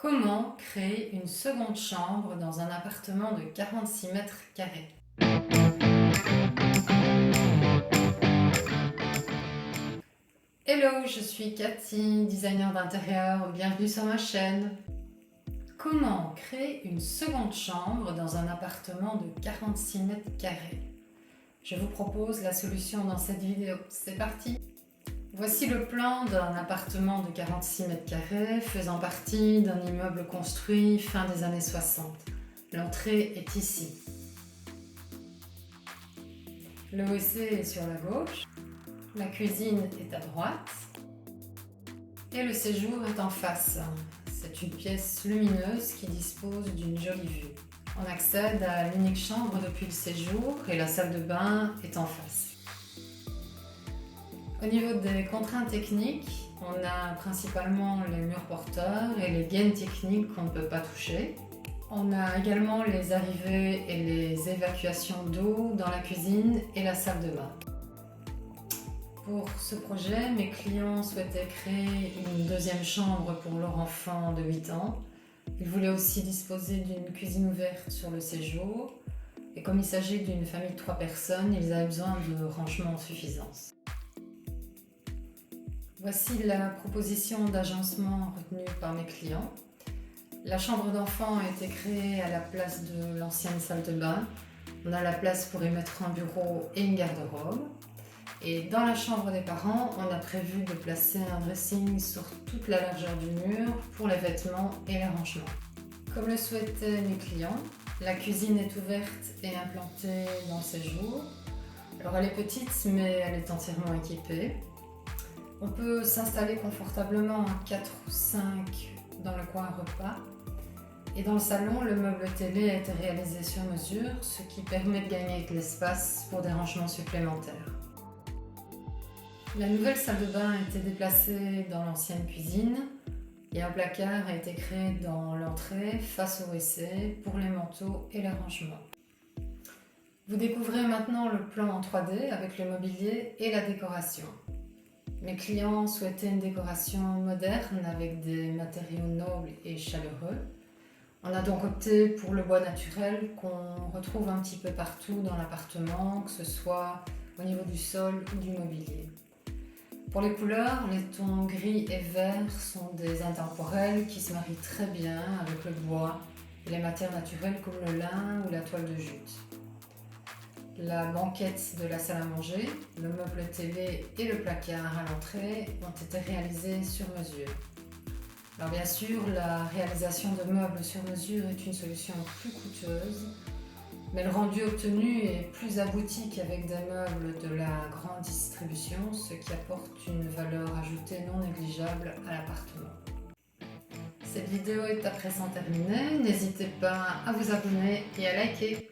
Comment créer une seconde chambre dans un appartement de 46 mètres carrés? Hello, je suis Cathy, designer d'intérieur. Bienvenue sur ma chaîne. Comment créer une seconde chambre dans un appartement de 46 mètres carrés? Je vous propose la solution dans cette vidéo. C'est parti! Voici le plan d'un appartement de 46 mètres carrés faisant partie d'un immeuble construit fin des années 60. L'entrée est ici. Le WC est sur la gauche, la cuisine est à droite et le séjour est en face. C'est une pièce lumineuse qui dispose d'une jolie vue. On accède à l'unique chambre depuis le séjour et la salle de bain est en face. Au niveau des contraintes techniques, on a principalement les murs porteurs et les gaines techniques qu'on ne peut pas toucher. On a également les arrivées et les évacuations d'eau dans la cuisine et la salle de bain. Pour ce projet, mes clients souhaitaient créer une deuxième chambre pour leur enfant de 8 ans. Ils voulaient aussi disposer d'une cuisine ouverte sur le séjour. Et comme il s'agit d'une famille de 3 personnes, ils avaient besoin de rangement en suffisance. Voici la proposition d'agencement retenue par mes clients. La chambre d'enfant a été créée à la place de l'ancienne salle de bain. On a la place pour y mettre un bureau et une garde-robe. Et dans la chambre des parents, on a prévu de placer un dressing sur toute la largeur du mur pour les vêtements et les rangements. Comme le souhaitaient mes clients, la cuisine est ouverte et implantée dans le séjour. Alors elle est petite, mais elle est entièrement équipée. On peut s'installer confortablement à 4 ou 5 dans le coin repas. Et dans le salon, le meuble télé a été réalisé sur mesure, ce qui permet de gagner de l'espace pour des rangements supplémentaires. La nouvelle salle de bain a été déplacée dans l'ancienne cuisine et un placard a été créé dans l'entrée face au WC pour les manteaux et les rangements. Vous découvrez maintenant le plan en 3D avec le mobilier et la décoration. Mes clients souhaitaient une décoration moderne avec des matériaux nobles et chaleureux. On a donc opté pour le bois naturel qu'on retrouve un petit peu partout dans l'appartement, que ce soit au niveau du sol ou du mobilier. Pour les couleurs, les tons gris et verts sont des intemporels qui se marient très bien avec le bois et les matières naturelles comme le lin ou la toile de jute. La banquette de la salle à manger, le meuble télé et le placard à l'entrée ont été réalisés sur mesure. Alors bien sûr, la réalisation de meubles sur mesure est une solution plus coûteuse, mais le rendu obtenu est plus abouti qu'avec des meubles de la grande distribution, ce qui apporte une valeur ajoutée non négligeable à l'appartement. Cette vidéo est à présent terminée, n'hésitez pas à vous abonner et à liker.